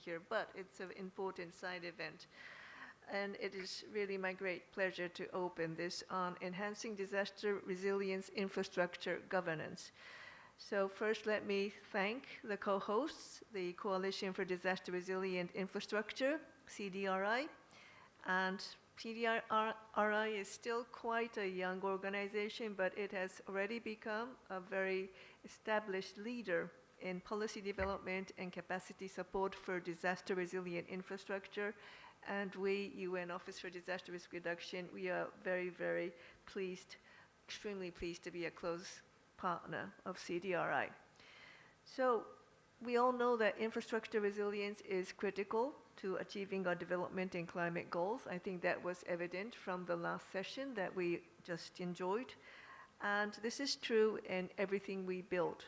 here, but it's an important side event. And it is really my great pleasure to open this on enhancing disaster resilience infrastructure governance. So first, let me thank the co-hosts, the Coalition for Disaster Resilient Infrastructure, CDRI. And CDRI is still quite a young organization, but it has already become a very established leader in policy development and capacity support for disaster resilient infrastructure. And we, UN Office for Disaster Risk Reduction, we are very, very pleased, extremely pleased to be a close partner of CDRI. So we all know that infrastructure resilience is critical to achieving our development and climate goals. I think that was evident from the last session that we just enjoyed. And this is true in everything we build.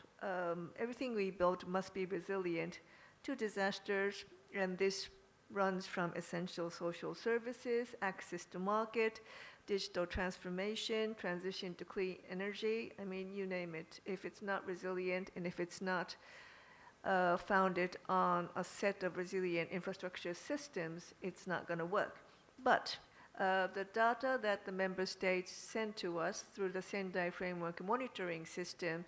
Everything we build must be resilient to disasters, and this runs from essential social services, access to market, digital transformation, transition to clean energy. I mean, you name it. If it's not resilient and if it's not founded on a set of resilient infrastructure systems, it's not going to work. But the data that the member states send to us through the Sendai Framework Monitoring System,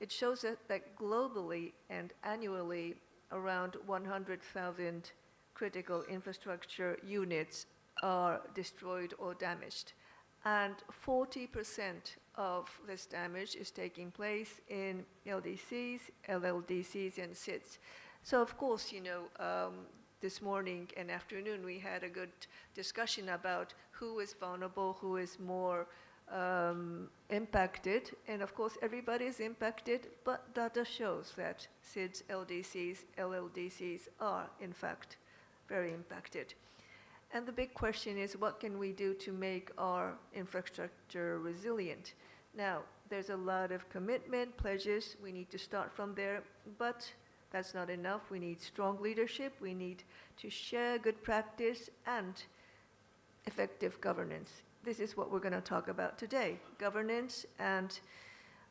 it shows that globally and annually around 100,000 critical infrastructure units are destroyed or damaged. And 40% of this damage is taking place in LDCs, LLDCs, and SIDS. So of course, you know, this morning and afternoon we had a good discussion about who is vulnerable, who is more impacted, and of course everybody is impacted, but data shows that SIDS, LDCs, LLDCs are in fact very impacted. And the big question is, what can we do to make our infrastructure resilient? Now, there's a lot of commitment, pledges, we need to start from there, but that's not enough. We need strong leadership, we need to share good practice and effective governance. This is what we're going to talk about today, governance, and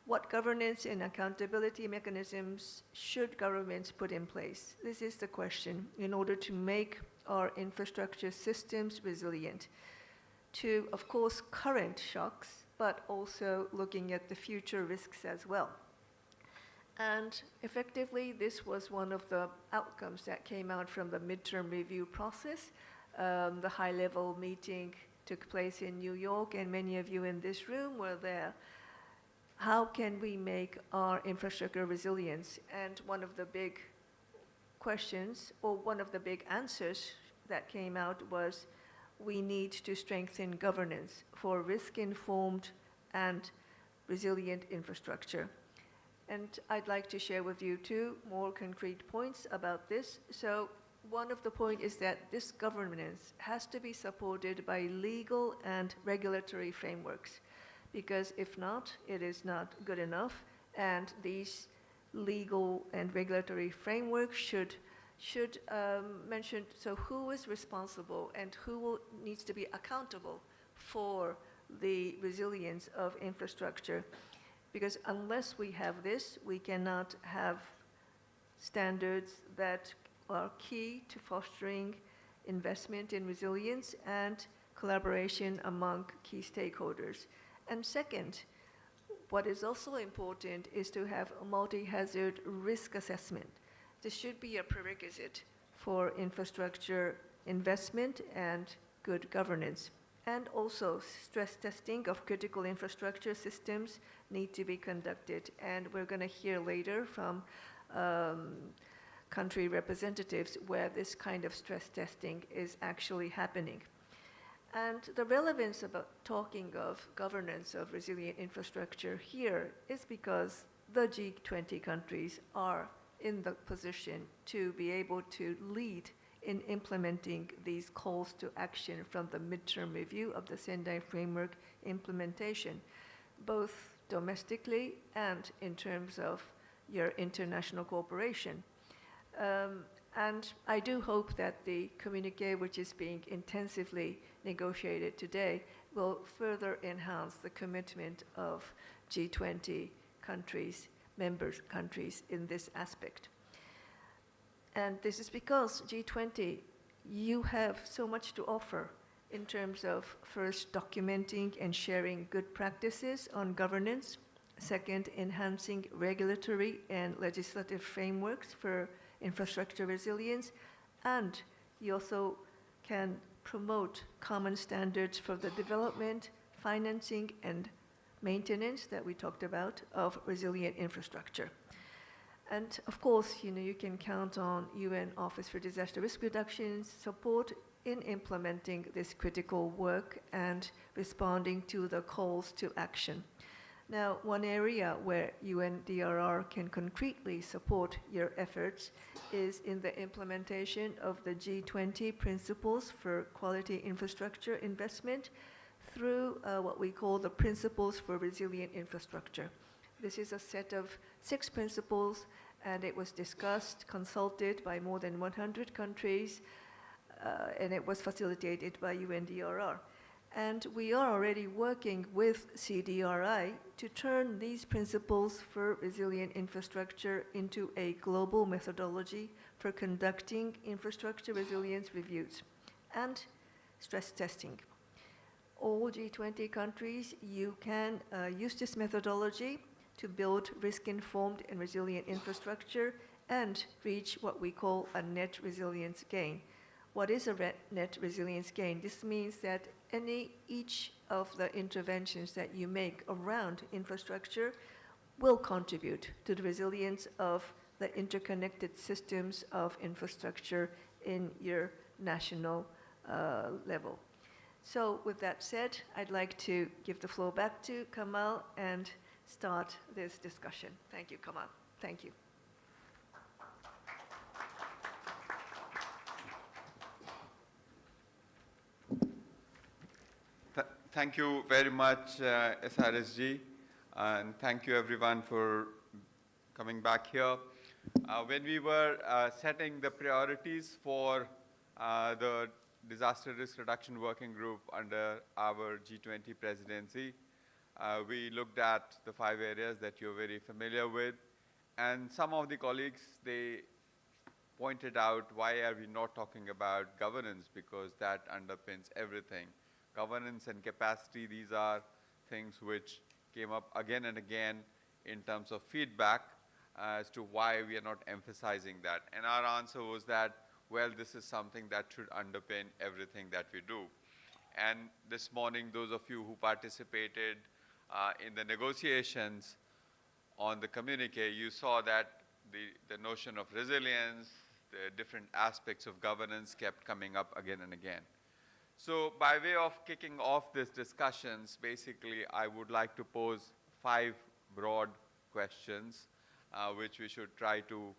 what governance and accountability mechanisms should governments put in place? This is the question in order to make our infrastructure systems resilient to, of course, current shocks, but also looking at the future risks as well. And effectively, this was one of the outcomes that came out from the midterm review process. The high-level meeting took place in New York, and many of you in this room were there. How can we make our infrastructure resilience? And one of the big questions, or one of the big answers that came out was, we need to strengthen governance for risk-informed and resilient infrastructure. And I'd like to share with you two more concrete points about this. So one of the points is that this governance has to be supported by legal and regulatory frameworks, because if not, it is not good enough, and these legal and regulatory frameworks should mention, so who is responsible and who needs to be accountable for the resilience of infrastructure. Because unless we have this, we cannot have standards that are key to fostering investment in resilience and collaboration among key stakeholders. And second, what is also important is to have a multi-hazard risk assessment. This should be a prerequisite for infrastructure investment and good governance. And also, stress testing of critical infrastructure systems need to be conducted. And we're going to hear later from country representatives where this kind of stress testing is actually happening. And the relevance about talking of governance of resilient infrastructure here is because the G20 countries are in the position to be able to lead in implementing these calls to action from the midterm review of the Sendai Framework implementation, both domestically and in terms of your international cooperation. And I do hope that the communique, which is being intensively negotiated today, will further enhance the commitment of G20 countries, member countries in this aspect. And this is because G20, you have so much to offer in terms of first documenting and sharing good practices on governance, second, enhancing regulatory and legislative frameworks for infrastructure resilience, and you also can promote common standards for the development, financing, and maintenance that we talked about of resilient infrastructure. And of course, you can count on UN Office for Disaster Risk Reduction's support in implementing this critical work and responding to the calls to action. Now, one area where UNDRR can concretely support your efforts is in the implementation of the G20 principles for quality infrastructure investment through what we call the Principles for Resilient Infrastructure. This is a set of 6 principles, and it was discussed, consulted by more than 100 countries, and it was facilitated by UNDRR. And we are already working with CDRI to turn these principles for resilient infrastructure into a global methodology for conducting infrastructure resilience reviews and stress testing. All G20 countries, you can use this methodology to build risk-informed and resilient infrastructure and reach what we call a net resilience gain. What is a net resilience gain? This means that each of the interventions that you make around infrastructure will contribute to the resilience of the interconnected systems of infrastructure in your national level. So with that said, I'd like to give the floor back to Kamal and start this discussion. Thank you, Kamal. Thank you. Thank you very much, SRSG, and thank you everyone for coming back here. When we were setting the priorities for the Disaster Risk Reduction Working Group under our G20 presidency, we looked at the 5 areas that you're very familiar with, and some of the colleagues, they pointed out, why are we not talking about governance, because that underpins everything. Governance and capacity, these are things which came up again and again in terms of feedback as to why we are not emphasizing that. And our answer was that, well, this is something that should underpin everything that we do. And this morning, those of you who participated in the negotiations on the communique, you saw that the notion of resilience, the different aspects of governance kept coming up again and again. So by way of kicking off these discussions, basically, I would like to pose 5 broad questions which we should try to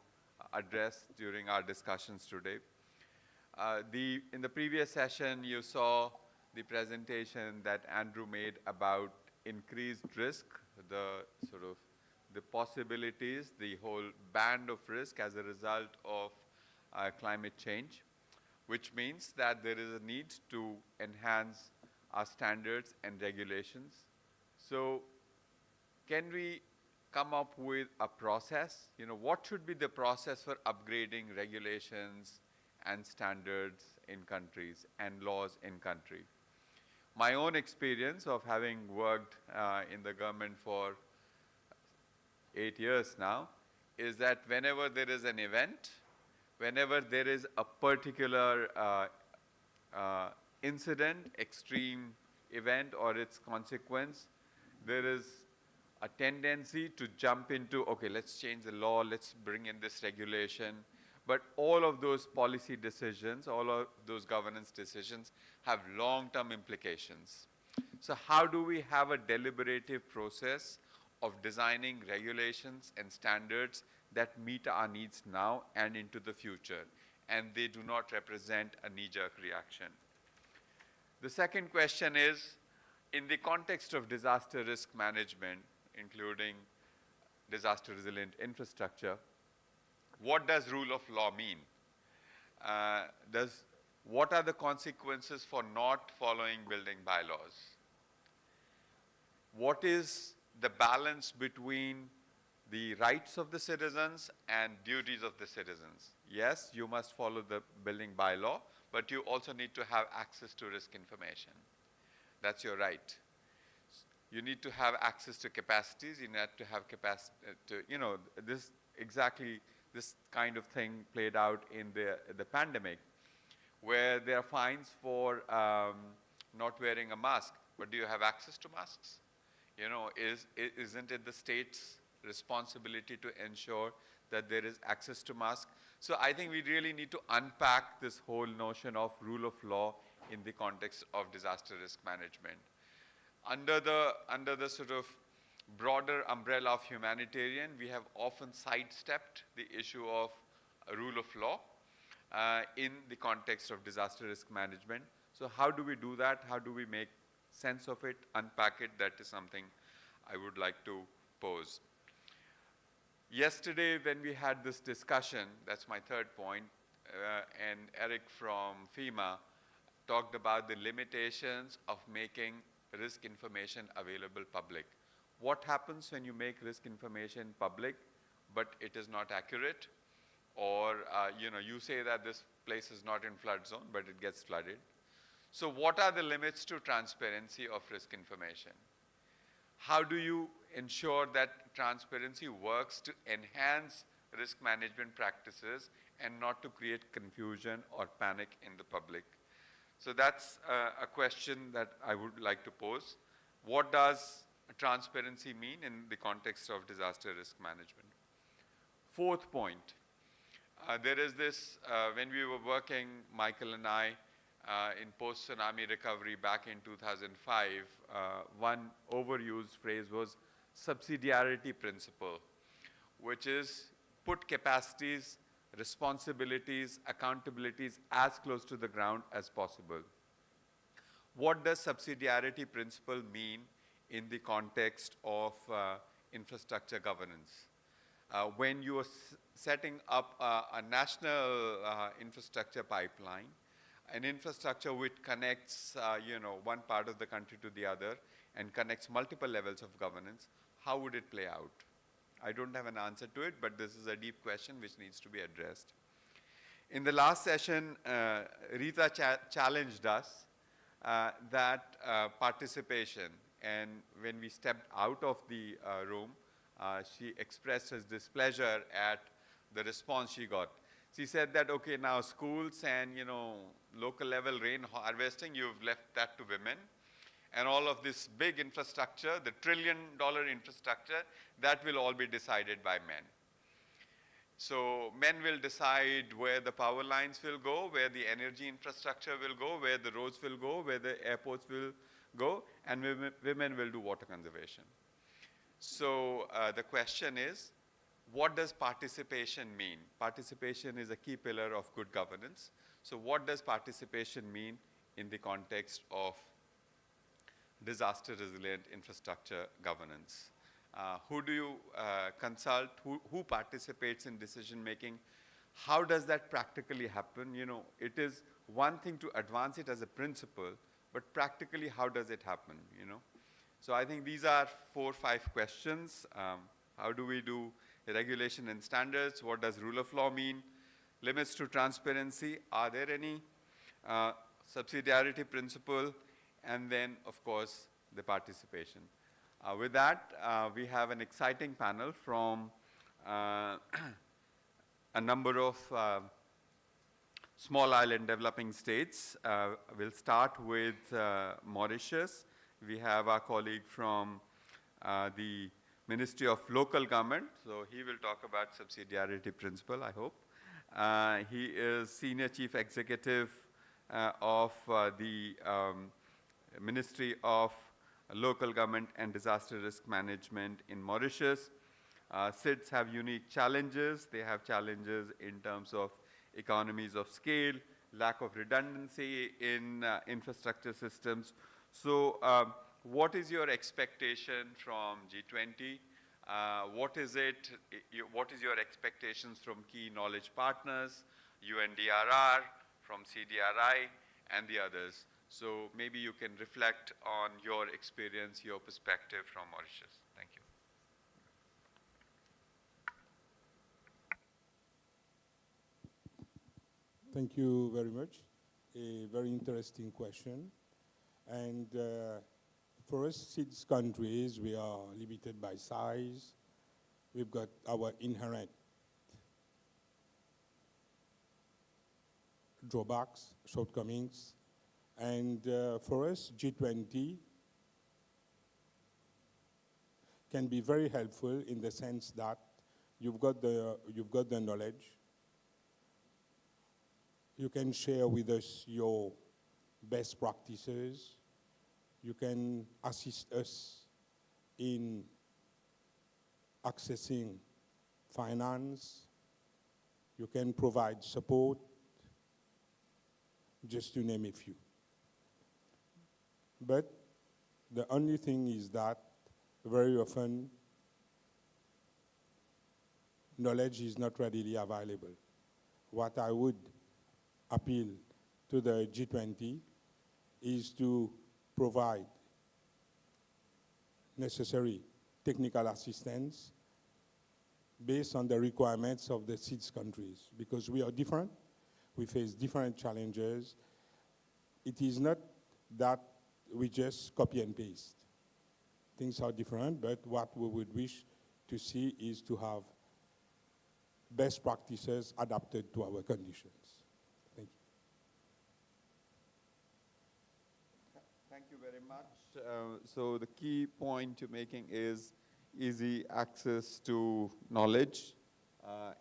address during our discussions today. In the previous session, you saw the presentation that Andrew made about increased risk, the possibilities, the whole band of risk as a result of climate change, which means that there is a need to enhance our standards and regulations. So can we come up with a process? What should be the process for upgrading regulations and standards in countries and laws in country? My own experience of having worked in the government for 8 years now is that whenever there is an event, whenever there is a particular incident, extreme event or its consequence, there is a tendency to jump into, okay, let's change the law, let's bring in this regulation. But all of those policy decisions, all of those governance decisions have long-term implications. So how do we have a deliberative process of designing regulations and standards that meet our needs now and into the future, and they do not represent a knee-jerk reaction? The second question is, in the context of disaster risk management, including disaster resilient infrastructure, what does rule of law mean? What are the consequences for not following building bylaws? What is the balance between the rights of the citizens and duties of the citizens. Yes, you must follow the building bylaw, but you also need to have access to risk information. That's your right. You need to have access to capacities, you need to have capacity this kind of thing played out in the pandemic, where there are fines for not wearing a mask, but do you have access to masks? Isn't it the state's responsibility to ensure that there is access to masks? So I think we really need to unpack this whole notion of rule of law in the context of disaster risk management. Under the sort of broader umbrella of humanitarian, we have often sidestepped the issue of rule of law in the context of disaster risk management. So how do we do that? How do we make sense of it, unpack it? That is something I would like to pose. Yesterday, when we had this discussion, that's my third point, and Eric from FEMA talked about the limitations of making risk information available public. What happens when you make risk information public, but it is not accurate? Or, you say that this place is not in flood zone, but it gets flooded. So what are the limits to transparency of risk information? How do you ensure that transparency works to enhance risk management practices and not to create confusion or panic in the public? So that's a question that I would like to pose. What does transparency mean in the context of disaster risk management? Fourth point, there is this, when we were working, Michael and I, in post-tsunami recovery back in 2005, one overused phrase was subsidiarity principle, which is put capacities, responsibilities, accountabilities as close to the ground as possible. What does subsidiarity principle mean in the context of infrastructure governance? When you are setting up a national infrastructure pipeline, an infrastructure which connects one part of the country to the other and connects multiple levels of governance, how would it play out? I don't have an answer to it, but this is a deep question which needs to be addressed. In the last session, Rita challenged us that participation, and when we stepped out of the room, she expressed her displeasure at the response she got. She said that, okay, now schools and local level rain harvesting, you've left that to women. And all of this big infrastructure, the $1 trillion infrastructure, that will all be decided by men. So men will decide where the power lines will go, where the energy infrastructure will go, where the roads will go, where the airports will go, and women will do water conservation. So the question is, what does participation mean? Participation is a key pillar of good governance. So what does participation mean in the context of disaster resilient infrastructure governance? Who do you consult? Who participates in decision making? How does that practically happen? It is one thing to advance it as a principle, but practically how does it happen? So I think these are 4 or 5 questions. How do we do regulation and standards? What does rule of law mean? Limits to transparency, are there any? Subsidiarity principle, and then, of course, the participation. With that, we have an exciting panel from a number of small island developing states. We'll start with Mauritius. We have our colleague from the Ministry of Local Government, so he will talk about subsidiarity principle, I hope. He is Senior Chief Executive of the Ministry of Local Government and Disaster Risk Management in Mauritius. SIDS have unique challenges. They have challenges in terms of economies of scale, lack of redundancy in infrastructure systems. So what is your expectation from G20? What is your expectations from key knowledge partners, UNDRR, from CDRI, and the others? So maybe you can reflect on your experience, your perspective from Mauritius. Thank you. Thank you very much. A very interesting question. And for us, six countries, we are limited by size. We've got our inherent drawbacks, shortcomings. And for us, G20 can be very helpful in the sense that you've got the knowledge. You can share with us your best practices. You can assist us in accessing finance. You can provide support, just to name a few. But the only thing is that very often knowledge is not readily available. What I would appeal to the G20 is to provide necessary technical assistance based on the requirements of the six countries, because we are different, we face different challenges. It is not that we just copy and paste. Things are different, but what we would wish to see is to have best practices adapted to our conditions. Thank you. Thank you very much. So the key point you're making is easy access to knowledge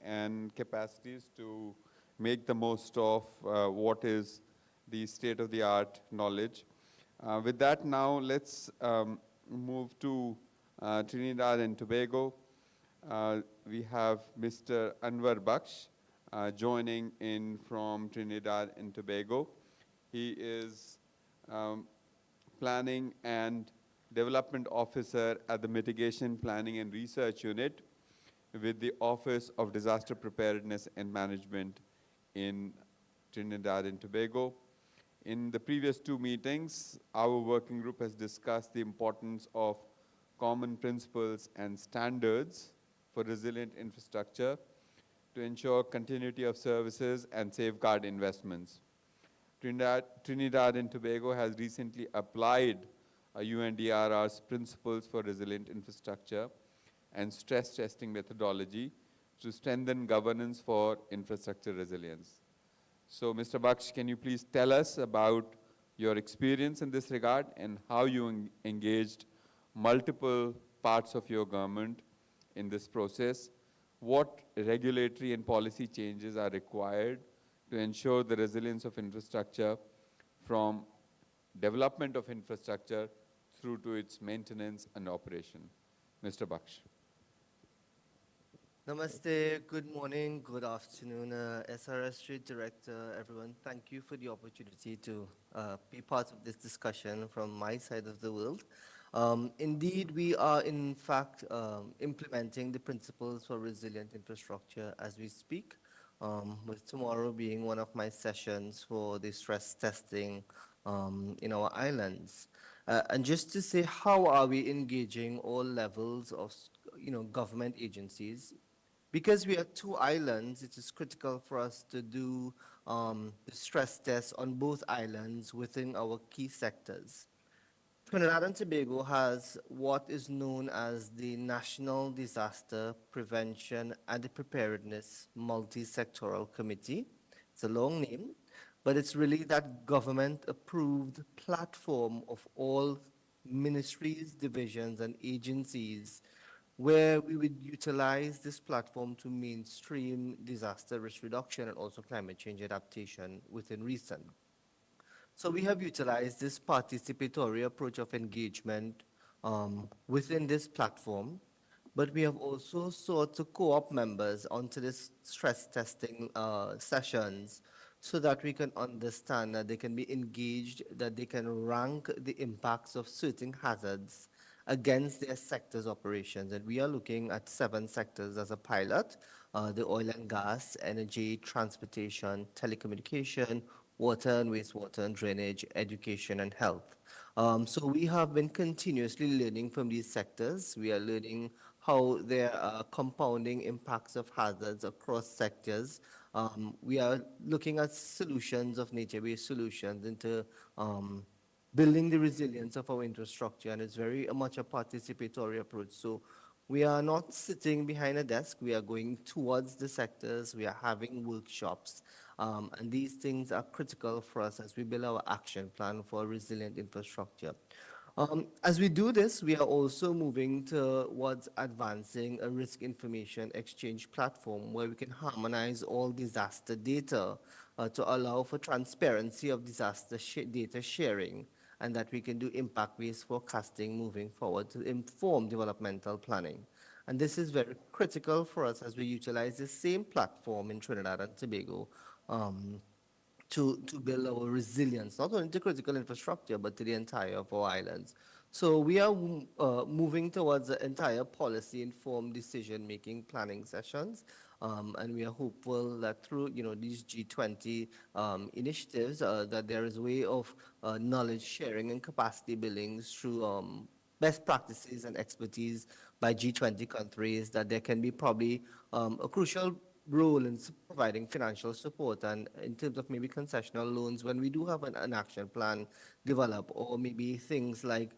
and capacities to make the most of what is the state-of-the-art knowledge. With that now, let's move to Trinidad and Tobago. We have Mr. Anwar Baksh joining in from Trinidad and Tobago. He is Planning and Development Officer at the Mitigation Planning and Research Unit with the Office of Disaster Preparedness and Management in Trinidad and Tobago. In the previous two meetings, our working group has discussed the importance of common principles and standards for resilient infrastructure to ensure continuity of services and safeguard investments. Trinidad and Tobago has recently applied UNDRR's principles for resilient infrastructure and stress testing methodology to strengthen governance for infrastructure resilience. So, Mr. Baksh, can you please tell us about your experience in this regard and how you engaged multiple parts of your government in this process? What regulatory and policy changes are required to ensure the resilience of infrastructure from development of infrastructure through to its maintenance and operation? Mr. Baksh. Namaste, good morning, good afternoon, SRS Street Director, everyone. Thank you for the opportunity to be part of this discussion from my side of the world. Indeed, we are in fact implementing the principles for resilient infrastructure as we speak, with tomorrow being one of my sessions for the stress testing in our islands. And just to say, how are we engaging all levels of government agencies? Because we are two islands, it is critical for us to do the stress test on both islands within our key sectors. Trinidad and Tobago has what is known as the National Disaster Prevention and Preparedness Multi-Sectoral Committee. It's a long name, but it's really that government-approved platform of all ministries, divisions, and agencies where we would utilize this platform to mainstream disaster risk reduction and also climate change adaptation within reason. So we have utilized this participatory approach of engagement within this platform, but we have also sought to co-op members onto this stress testing sessions so that we can understand that they can be engaged, that they can rank the impacts of certain hazards against their sector's operations. And we are looking at 7 sectors as a pilot, the oil and gas, energy, transportation, telecommunication, water and wastewater and drainage, education and health. So we have been continuously learning from these sectors. We are learning how there are compounding impacts of hazards across sectors. We are looking at solutions of nature-based solutions into building the resilience of our infrastructure, and it's very much a participatory approach. So we are not sitting behind a desk, we are going towards the sectors, we are having workshops, and these things are critical for us as we build our action plan for resilient infrastructure. As we do this, we are also moving towards advancing a risk information exchange platform where we can harmonize all disaster data to allow for transparency of disaster data sharing, and that we can do impact-based forecasting moving forward to inform developmental planning. And this is very critical for us as we utilize the same platform in Trinidad and Tobago to build our resilience, not only to critical infrastructure, but to the entire of our islands. So we are moving towards the entire policy-informed decision-making planning sessions, and we are hopeful that through these G20 initiatives, that there is a way of knowledge sharing and capacity building through best practices and expertise by G20 countries, that there can be probably a crucial role in providing financial support, and in terms of maybe concessional loans when we do have an action plan developed, or maybe things like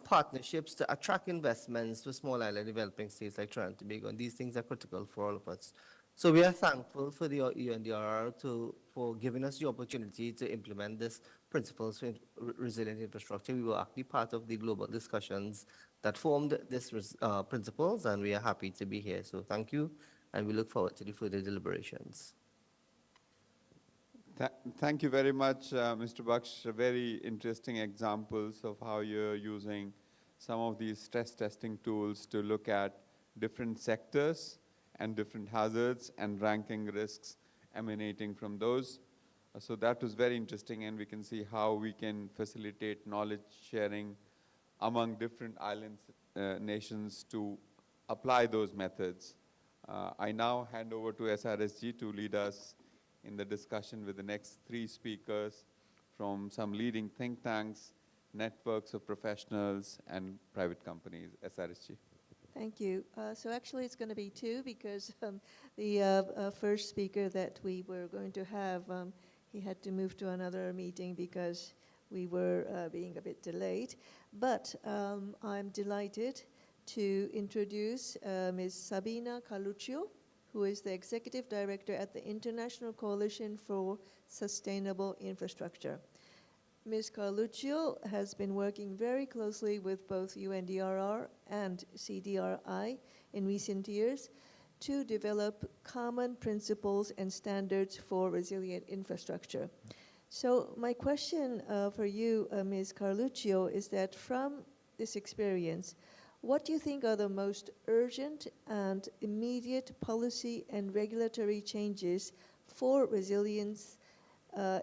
partnerships to attract investments to small island developing states like Trinidad and Tobago, and these things are critical for all of us. So we are thankful for the UNDRR for giving us the opportunity to implement this principles for resilient infrastructure. We were actually part of the global discussions that formed these principles, and we are happy to be here. So thank you, and we look forward to the further deliberations. Thank you very much, Mr. Baksh. Very interesting examples of how you're using some of these stress testing tools to look at different sectors and different hazards and ranking risks emanating from those. So that was very interesting, and we can see how we can facilitate knowledge sharing among different island nations to apply those methods. I now hand over to SRSG to lead us in the discussion with the next three speakers from some leading think tanks, networks of professionals, and private companies. SRSG. Thank you. So actually it's going to be two, because the first speaker that we were going to have, he had to move to another meeting because we were being a bit delayed. But I'm delighted to introduce Ms. Sabina Carluccio, who is the Executive Director at the International Coalition for Sustainable Infrastructure. Ms. Carluccio has been working very closely with both UNDRR and CDRI in recent years to develop common principles and standards for resilient infrastructure. So my question for you, Ms. Carluccio, is that from this experience, what do you think are the most urgent and immediate policy and regulatory changes for resilience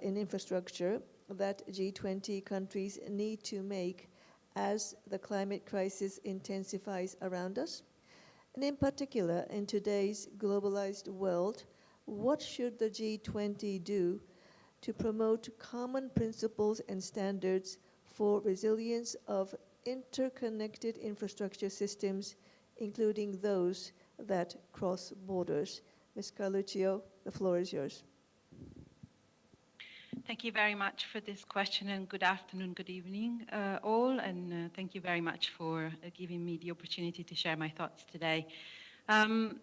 in infrastructure that G20 countries need to make as the climate crisis intensifies around us? And in particular, in today's globalized world, what should the G20 do to promote common principles and standards for resilience of interconnected infrastructure systems, including those that cross borders? Ms. Carluccio, the floor is yours. Thank you very much for this question, and good afternoon, good evening, all, and thank you very much for giving me the opportunity to share my thoughts today.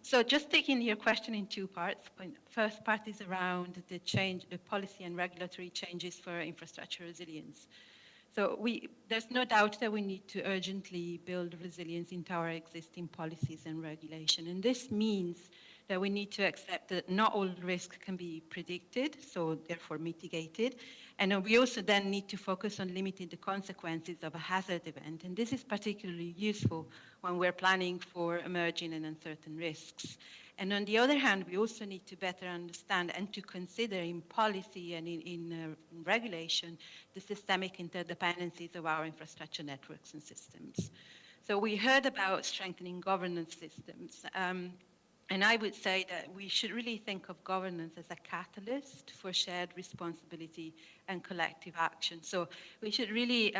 So just taking your question in two parts. First part is around the policy and regulatory changes for infrastructure resilience. So there's no doubt that we need to urgently build resilience into our existing policies and regulation. And this means that we need to accept that not all risks can be predicted, so therefore mitigated. And we also then need to focus on limiting the consequences of a hazard event. And this is particularly useful when we're planning for emerging and uncertain risks. And on the other hand, we also need to better understand and to consider in policy and in regulation the systemic interdependencies of our infrastructure networks and systems. So we heard about strengthening governance systems. And I would say that we should really think of governance as a catalyst for shared responsibility and collective action. So we should really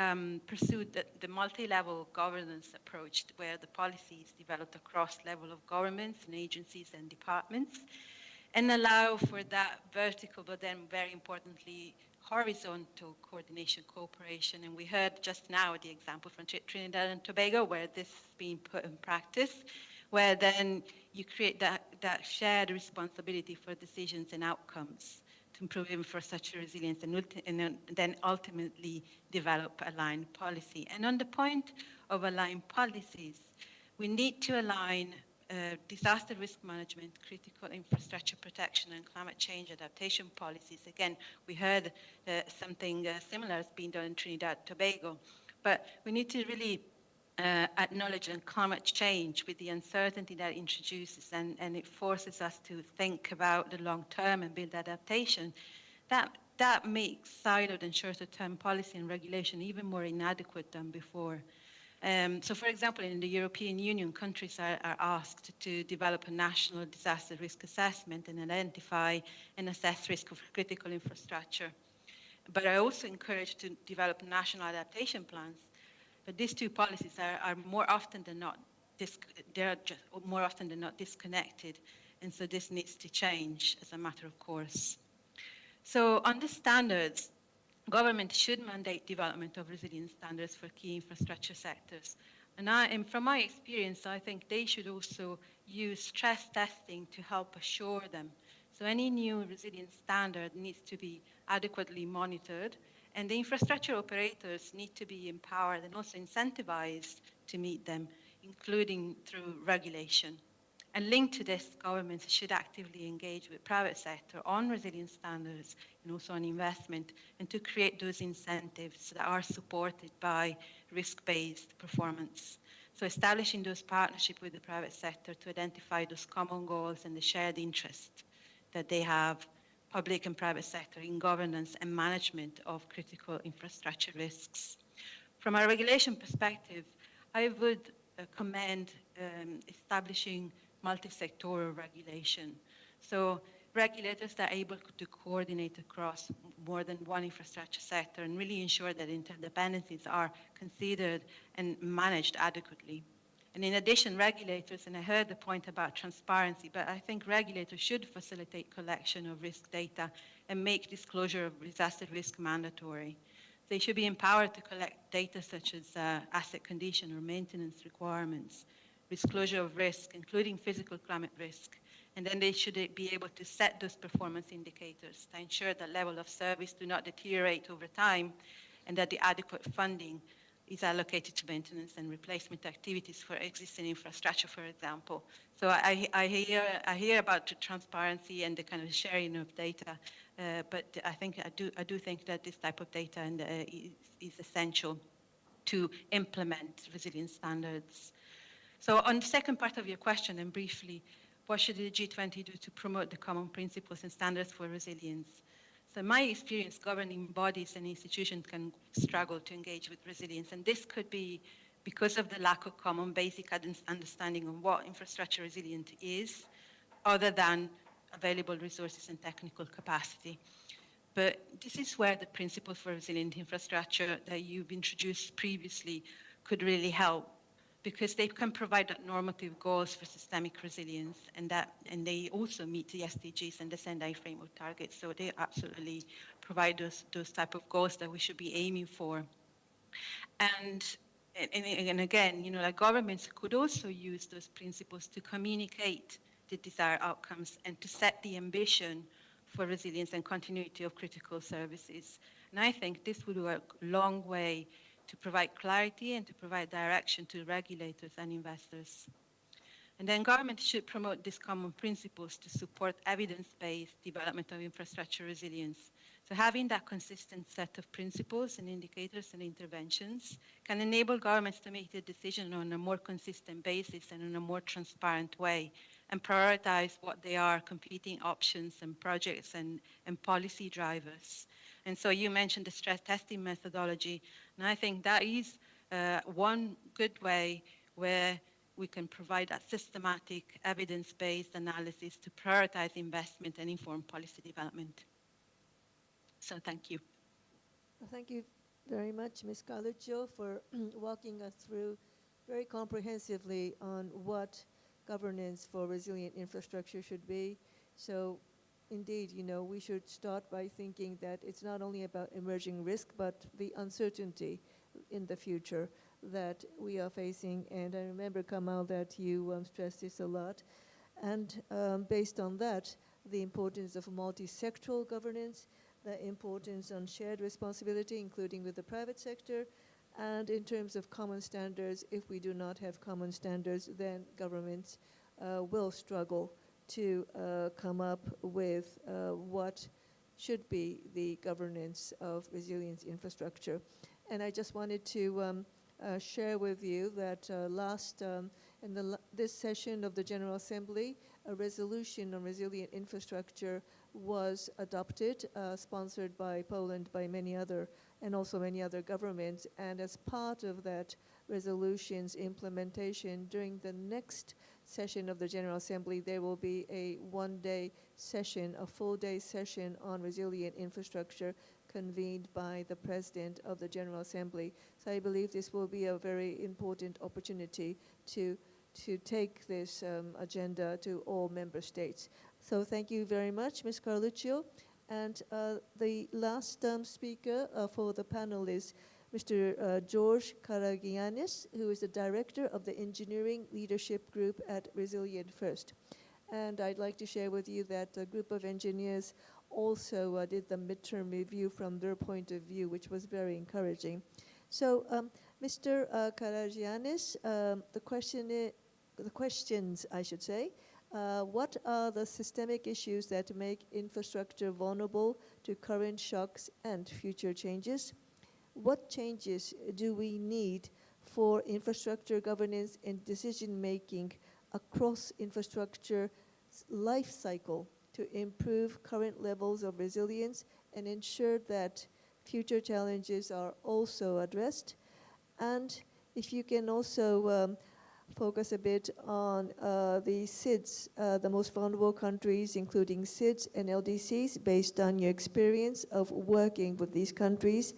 pursue the multi-level governance approach where the policy is developed across level of governments and agencies and departments, and allow for that vertical, but then very importantly, horizontal coordination, cooperation. And we heard just now the example from Trinidad and Tobago where this is being put in practice, where then you create that shared responsibility for decisions and outcomes to improve infrastructure resilience and then ultimately develop aligned policy. And on the point of aligned policies, we need to align disaster risk management, critical infrastructure protection, and climate change adaptation policies. Again, we heard something similar is being done in Trinidad and Tobago, but we need to really acknowledge that climate change with the uncertainty that it introduces and it forces us to think about the long term and build adaptation. That makes siloed and shorter term policy and regulation even more inadequate than before. So, for example, in the European Union, countries are asked to develop a national disaster risk assessment and identify and assess risk of critical infrastructure. But are also encouraged to develop national adaptation plans. But these two policies are more often than not they're just more often than not disconnected, and so this needs to change as a matter of course. So, on the standards, government should mandate development of resilience standards for key infrastructure sectors. And from my experience, I think they should also use stress testing to help assure them. So any new resilience standard needs to be adequately monitored, and the infrastructure operators need to be empowered and also incentivized to meet them, including through regulation. And linked to this, governments should actively engage with private sector on resilience standards and also on investment, and to create those incentives that are supported by risk-based performance. So establishing those partnerships with the private sector to identify those common goals and the shared interest that they have, public and private sector, in governance and management of critical infrastructure risks. From a regulation perspective, I would commend establishing multi-sectoral regulation. So regulators that are able to coordinate across more than one infrastructure sector and really ensure that interdependencies are considered and managed adequately. And in addition, regulators, and I heard the point about transparency, but I think regulators should facilitate collection of risk data and make disclosure of disaster risk mandatory. They should be empowered to collect data such as asset condition or maintenance requirements, disclosure of risk, including physical climate risk, and then they should be able to set those performance indicators to ensure that level of service do not deteriorate over time and that the adequate funding is allocated to maintenance and replacement activities for existing infrastructure, for example. So I hear about the transparency and the kind of sharing of data, but I do think that this type of data is essential to implement resilience standards. So on the second part of your question, and briefly, what should the G20 do to promote the common principles and standards for resilience? So in my experience, governing bodies and institutions can struggle to engage with resilience, and this could be because of the lack of common basic understanding of what infrastructure resilience is, other than available resources and technical capacity. But this is where the principles for resilient infrastructure that you've introduced previously could really help, because they can provide that normative goals for systemic resilience, and they also meet the SDGs and the Sendai framework targets. So they absolutely provide those type of goals that we should be aiming for. And again, like governments could also use those principles to communicate the desired outcomes and to set the ambition for resilience and continuity of critical services. And I think this would go a long way to provide clarity and to provide direction to regulators and investors. And then governments should promote these common principles to support evidence-based development of infrastructure resilience. So having that consistent set of principles and indicators and interventions can enable governments to make the decision on a more consistent basis and in a more transparent way, and prioritize what they are competing options and projects and policy drivers. And so you mentioned the stress testing methodology, and I think that is one good way where we can provide that systematic, evidence-based analysis to prioritize investment and inform policy development. So thank you. Well, thank you very much, Ms. Carluccio, for walking us through very comprehensively on what governance for resilient infrastructure should be. So indeed, we should start by thinking that it's not only about emerging risk, but the uncertainty in the future that we are facing. And I remember, Kamal, that you stressed this a lot. And based on that, the importance of multi-sectoral governance, the importance on shared responsibility, including with the private sector, and in terms of common standards, if we do not have common standards, then governments will struggle to come up with what should be the governance of resilience infrastructure. And I just wanted to share with you that this session of the General Assembly, a resolution on resilient infrastructure was adopted, sponsored by Poland, by many other, and also many other governments. And as part of that resolution's implementation, during the next session of the General Assembly, there will be a one-day session, a full-day session on resilient infrastructure convened by the President of the General Assembly. So I believe this will be a very important opportunity to take this agenda to all member states. So thank you very much, Ms. Carluccio. And the last speaker for the panel is Mr. George Karagiannis, who is the director of the Engineering Leadership Group at Resilient First. And I'd like to share with you that a group of engineers also did the midterm review from their point of view, which was very encouraging. So, Mr. Karagiannis, the questions, I should say. What are the systemic issues that make infrastructure vulnerable to current shocks and future changes? What changes do we need for infrastructure governance and decision-making across infrastructure life cycle to improve current levels of resilience and ensure that future challenges are also addressed? And if you can also focus a bit on the SIDS, the most vulnerable countries, including SIDS and LDCs, based on your experience of working with these countries,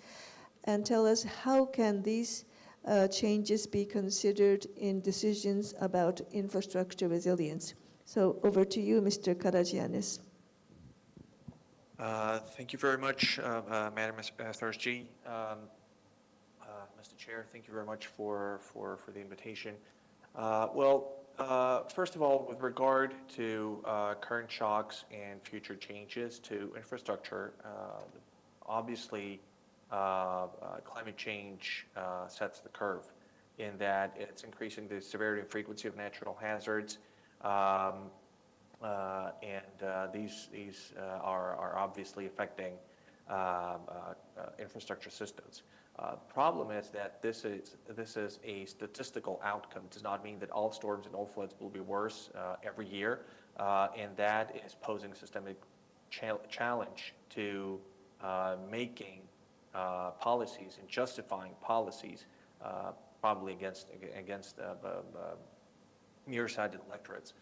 and tell us how can these changes be considered in decisions about infrastructure resilience. So over to you, Mr. Karagiannis. Thank you very much, Madam SRSG. Mr. Chair, thank you very much for the invitation. First of all, with regard to current shocks and future changes to infrastructure, obviously climate change sets the curve in that it's increasing the severity and frequency of natural hazards, and these are obviously affecting infrastructure systems. Problem is that this is a statistical outcome. It does not mean that all storms and all floods will be worse every year, and that is posing a systemic challenge to making policies and justifying policies, probably against nearsighted electorates.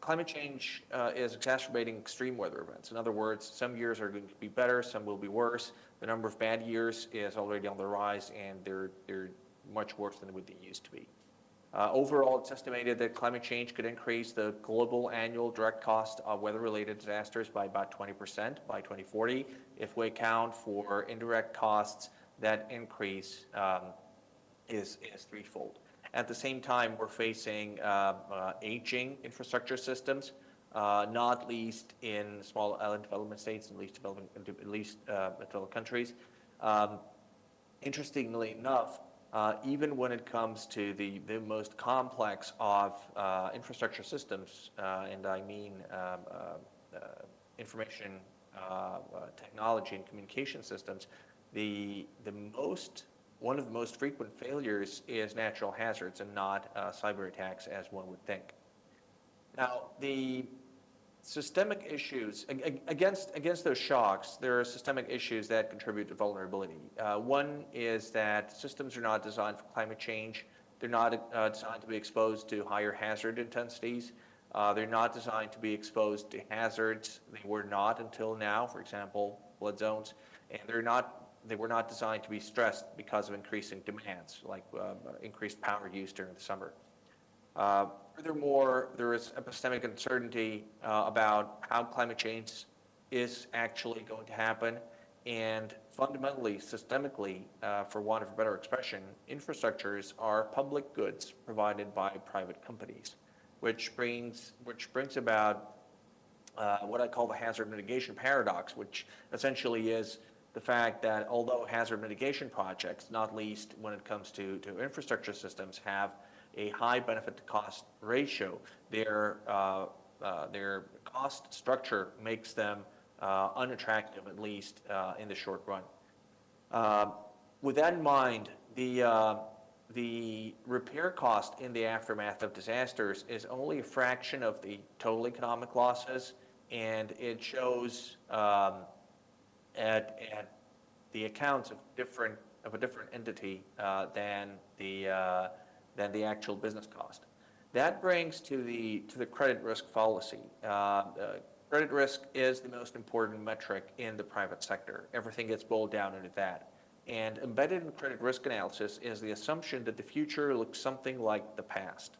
Climate change is exacerbating extreme weather events. In other words, some years are going to be better, some will be worse. The number of bad years is already on the rise, and they're much worse than what they used to be. Overall, it's estimated that climate change could increase the global annual direct cost of weather-related disasters by about 20% by 2040. If we account for indirect costs, that increase is threefold. At the same time, we're facing aging infrastructure systems, not least in small island development states and least developed countries. Interestingly enough, even when it comes to the most complex of infrastructure systems, and I mean information technology and communication systems, one of the most frequent failures is natural hazards and not cyber attacks, as one would think. Now, the systemic issues, against those shocks, there are systemic issues that contribute to vulnerability. One is that systems are not designed for climate change. They're not designed to be exposed to higher hazard intensities. They're not designed to be exposed to hazards they were not until now, for example, flood zones, and they were not designed to be stressed because of increasing demands, like increased power use during the summer. Furthermore, there is epistemic uncertainty about how climate change is actually going to happen, and fundamentally, systemically, for want of a better expression, infrastructures are public goods provided by private companies, which brings about what I call the hazard mitigation paradox, which essentially is the fact that although hazard mitigation projects, not least when it comes to infrastructure systems, have a high benefit to cost ratio, their cost structure makes them unattractive, at least in the short run. With that in mind, the repair cost in the aftermath of disasters is only a fraction of the total economic losses, and it shows at the accounts of a different entity than the actual business cost. That brings to the credit risk fallacy. Credit risk is the most important metric in the private sector. Everything gets boiled down into that. And embedded in credit risk analysis is the assumption that the future looks something like the past.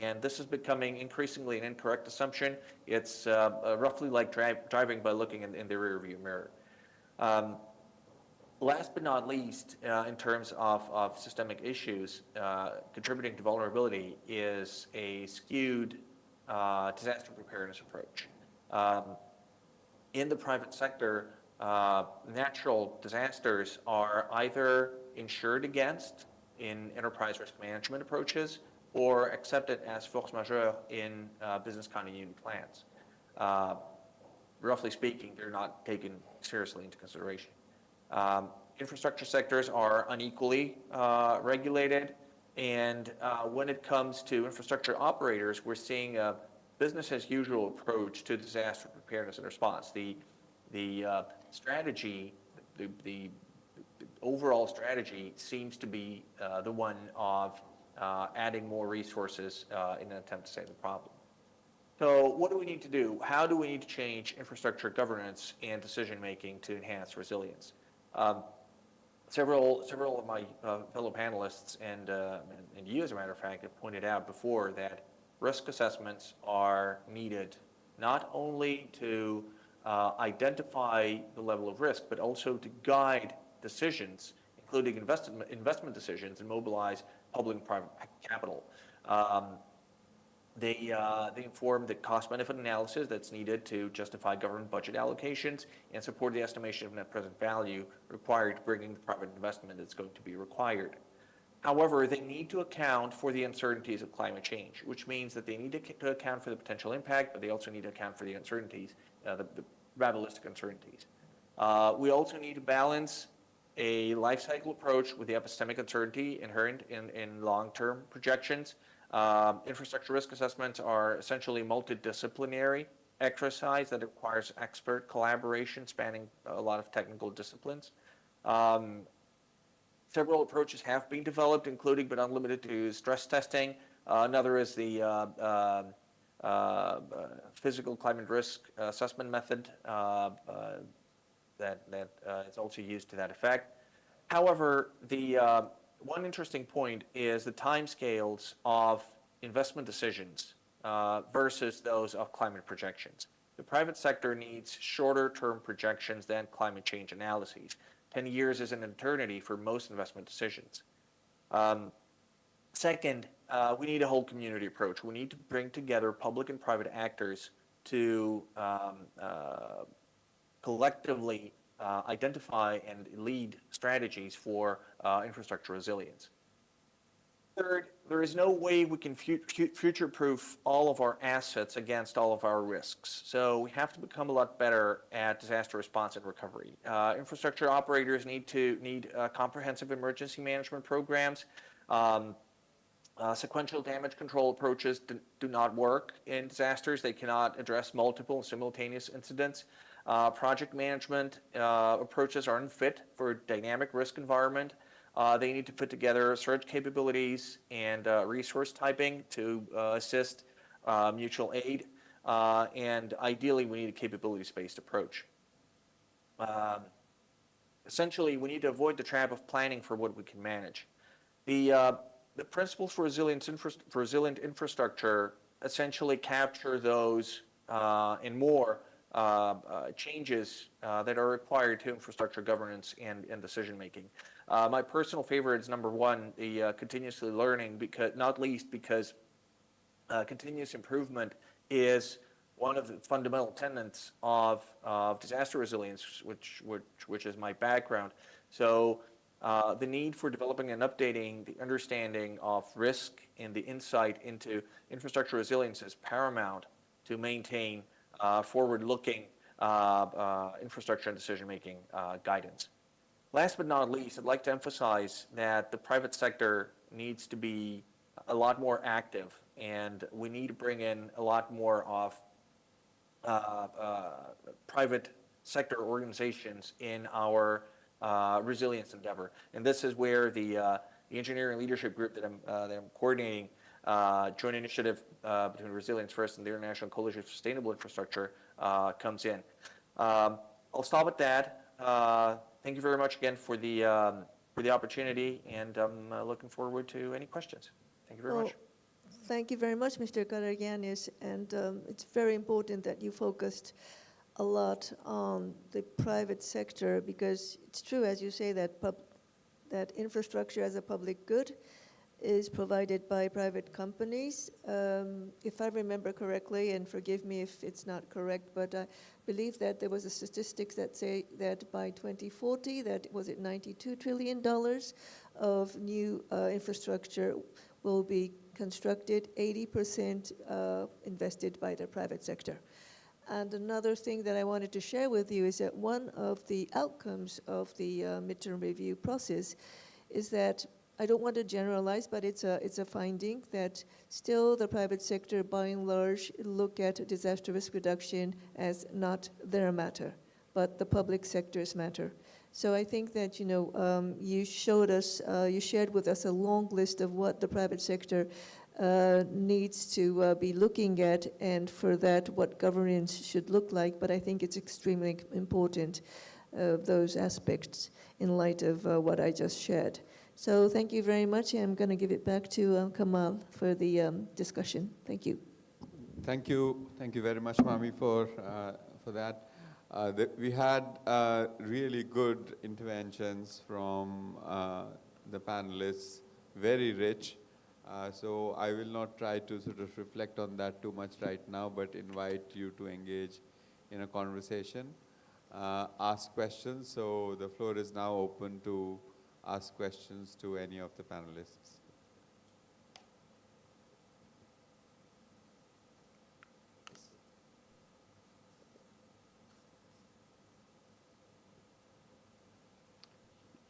And this is becoming increasingly an incorrect assumption. It's roughly like driving by looking in the rearview mirror. Last but not least, in terms of systemic issues contributing to vulnerability, is a skewed disaster preparedness approach. In the private sector, natural disasters are either insured against in enterprise risk management approaches or accepted as force majeure in business continuity plans. Roughly speaking, they're not taken seriously into consideration. Infrastructure sectors are unequally regulated, and when it comes to infrastructure operators, we're seeing a business as usual approach to disaster preparedness and response. The strategy, the overall strategy seems to be the one of adding more resources in an attempt to save the problem. So what do we need to do? How do we need to change infrastructure governance and decision-making to enhance resilience? Several of my fellow panelists and you, as a matter of fact, have pointed out before that risk assessments are needed not only to identify the level of risk, but also to guide decisions, including investment decisions, and mobilize public and private capital. They inform the cost-benefit analysis that's needed to justify government budget allocations and support the estimation of net present value required to bring in the private investment that's going to be required. However, they need to account for the uncertainties of climate change, which means that they need to account for the potential impact, but they also need to account for the uncertainties, the probabilistic uncertainties. We also need to balance a life cycle approach with the epistemic uncertainty inherent in long-term projections. Infrastructure risk assessments are essentially multidisciplinary exercise that requires expert collaboration spanning a lot of technical disciplines. Several approaches have been developed, including but unlimited to stress testing. Another is the physical climate risk assessment method that is also used to that effect. However, the one interesting point is the timescales of investment decisions versus those of climate projections. The private sector needs shorter-term projections than climate change analyses. 10 years is an eternity for most investment decisions. Second, we need a whole community approach. We need to bring together public and private actors to collectively identify and lead strategies for infrastructure resilience. Third, there is no way we can future-proof all of our assets against all of our risks. So we have to become a lot better at disaster response and recovery. Infrastructure operators need comprehensive emergency management programs. Sequential damage control approaches do not work in disasters. They cannot address multiple simultaneous incidents. Project management approaches are unfit for a dynamic risk environment. They need to put together search capabilities and resource typing to assist mutual aid. And ideally, we need a capabilities-based approach. Essentially, we need to avoid the trap of planning for what we can manage. The principles for resilient infrastructure essentially capture those and more changes that are required to infrastructure governance and decision making. My personal favorite is number one, the continuously learning, because not least because continuous improvement is one of the fundamental tenets of disaster resilience, which is my background. So the need for developing and updating the understanding of risk and the insight into infrastructure resilience is paramount to maintain forward-looking infrastructure and decision-making guidance. Last but not least, I'd like to emphasize that the private sector needs to be a lot more active, and we need to bring in a lot more of private sector organizations in our resilience endeavor. And this is where the engineering leadership group that I'm coordinating, joint initiative between Resilience First and the International Coalition for Sustainable Infrastructure comes in. I'll stop at that. Thank you very much again for the opportunity, and I'm looking forward to any questions. Thank you very much. Thank you very much, Mr. Karagiannis, and it's very important that you focused a lot on the private sector, because it's true, as you say, that that infrastructure as a public good is provided by private companies. If I remember correctly, and forgive me if it's not correct, but I believe that there was a statistics that say that by 2040, that was it $92 trillion of new infrastructure will be constructed, 80% invested by the private sector. And another thing that I wanted to share with you is that one of the outcomes of the midterm review process is that, I don't want to generalize, but it's a finding that still the private sector, by and large, look at disaster risk reduction as not their matter, but the public sector's matter. So I think that, you showed us, you shared with us a long list of what the private sector needs to be looking at, and for that, what governance should look like. But I think it's extremely important, those aspects, in light of what I just shared. So thank you very much. I'm going to give it back to Kamal for the discussion. Thank you. Thank you very much, Mami, for that. We had really good interventions from the panelists, very rich. So I will not try to sort of reflect on that too much right now, but invite you to engage in a conversation, ask questions. So the floor is now open to ask questions to any of the panelists.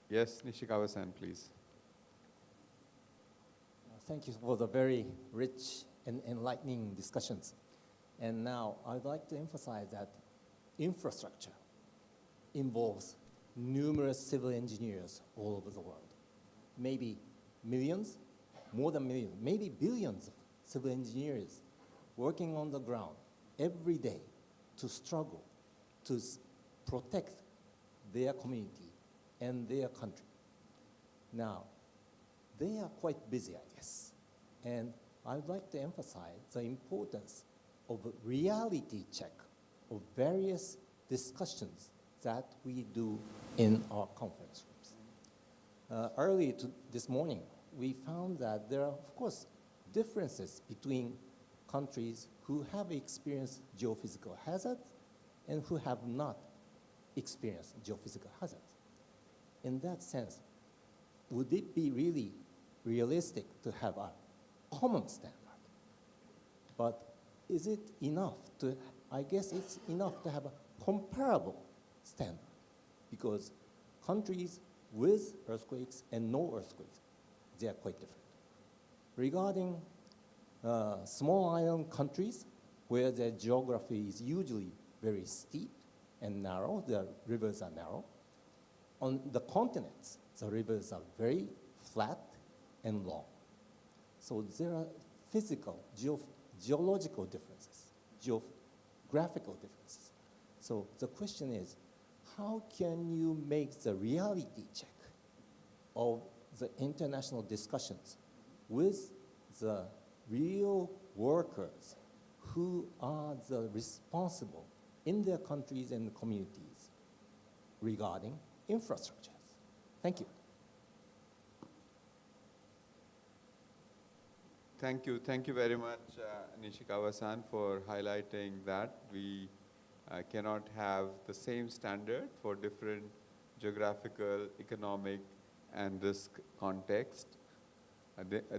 Yes, Nishikawa-san, please. Thank you for the very rich and enlightening discussions. And now I'd like to emphasize that infrastructure involves numerous civil engineers all over the world. Maybe millions, more than millions, maybe billions of civil engineers working on the ground every day to struggle to protect their community and their country. Now, they are quite busy, I guess. And I'd like to emphasize the importance of a reality check of various discussions that we do in our conference rooms. Early this morning, we found that there are, of course, differences between countries who have experienced geophysical hazards and who have not experienced geophysical hazards. In that sense, would it be really realistic to have a common standard? But is it enough to, I guess it's enough to have a comparable standard, because countries with earthquakes and no earthquakes, they are quite different. Regarding small island countries where their geography is usually very steep and narrow, the rivers are narrow, on the continents, the rivers are very flat and long. So there are physical, geological differences, geographical differences. So the question is, how can you make the reality check of the international discussions with the real workers who are the responsible in their countries and communities regarding infrastructures? Thank you. Thank you very much, Nishikawa-san, for highlighting that we cannot have the same standard for different geographical, economic, and risk context.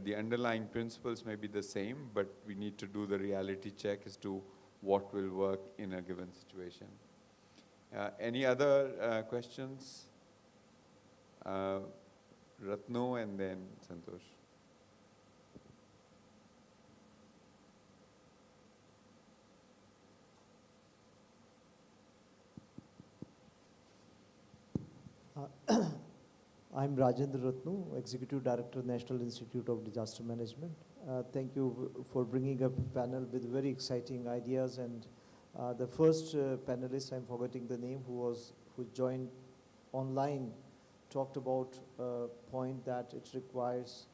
The underlying principles may be the same, but we need to do the reality check as to what will work in a given situation. Any other questions? Ratno and then Santosh. I'm Rajendra Ratnu, Executive Director, National Institute of Disaster Management. Thank you for bringing up a panel with very exciting ideas. And the first panelist, I'm forgetting the name, who joined online, talked about a point that it requires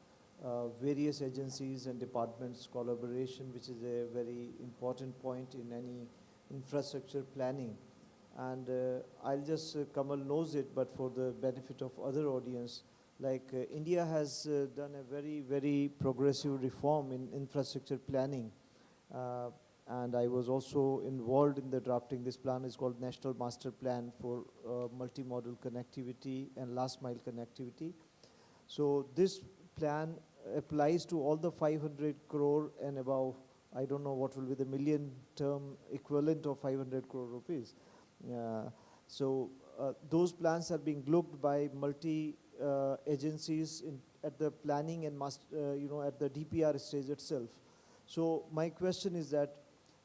various agencies and departments collaboration, which is a very important point in any infrastructure planning. And I'll just Kamal knows it, but for the benefit of other audience, like India has done a very, very progressive reform in infrastructure planning. And I was also involved in the drafting. This plan is called National Master Plan for Multimodal Connectivity and Last Mile Connectivity. So this plan applies to all the 500 crore and above. I don't know what will be the million term equivalent of 500 crore rupees. So those plans are being looked by multi agencies at the planning and at the DPR stage itself. So my question is that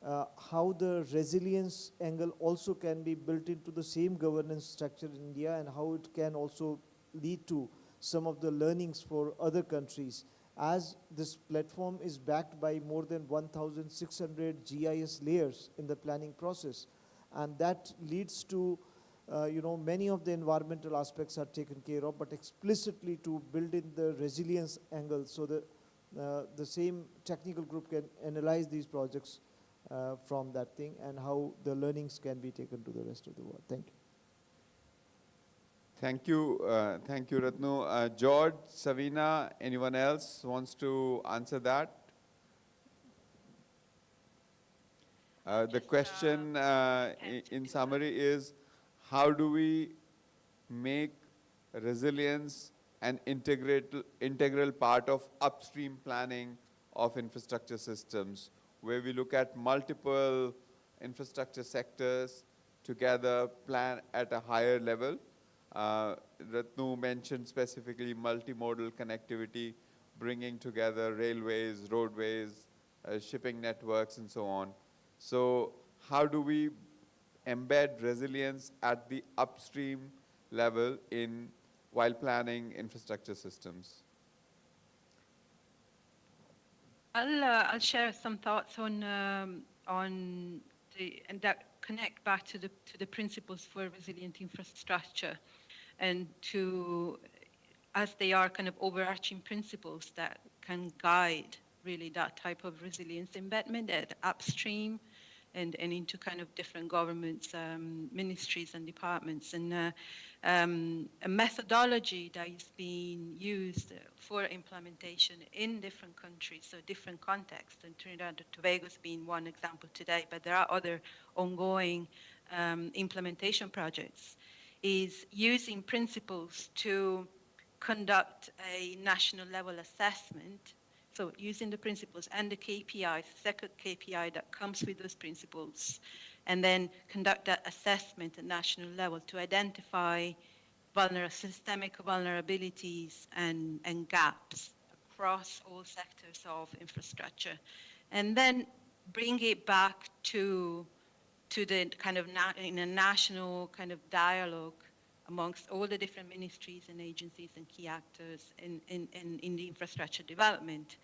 how the resilience angle also can be built into the same governance structure in India, and how it can also lead to some of the learnings for other countries, as this platform is backed by more than 1,600 GIS layers in the planning process. And that leads to, many of the environmental aspects are taken care of, but explicitly to build in the resilience angle, so that the same technical group can analyze these projects from that thing, and how the learnings can be taken to the rest of the world. Thank you. Thank you, Ratnu. George, Savina, anyone else wants to answer that? The question in summary is, how do we make resilience an integral part of upstream planning of infrastructure systems, where we look at multiple infrastructure sectors together, plan at a higher level? Ratnu mentioned specifically multimodal connectivity, bringing together railways, roadways, shipping networks, and so on. So how do we embed resilience at the upstream level while planning infrastructure systems? I'll share some thoughts on and that connect back to the principles for resilient infrastructure, and as they are kind of overarching principles that can guide really that type of resilience embedment at upstream and into kind of different governments, ministries and departments. And a methodology that is being used for implementation in different countries, so different contexts, and Trinidad and Tobago has been one example today, but there are other ongoing implementation projects, is using principles to conduct a national level assessment. So using the principles and the KPIs, second KPI that comes with those principles, and then conduct that assessment at national level to identify systemic vulnerabilities and gaps across all sectors of infrastructure. And then bring it back to the kind of in a national kind of dialogue amongst all the different ministries and agencies and key actors in the infrastructure development,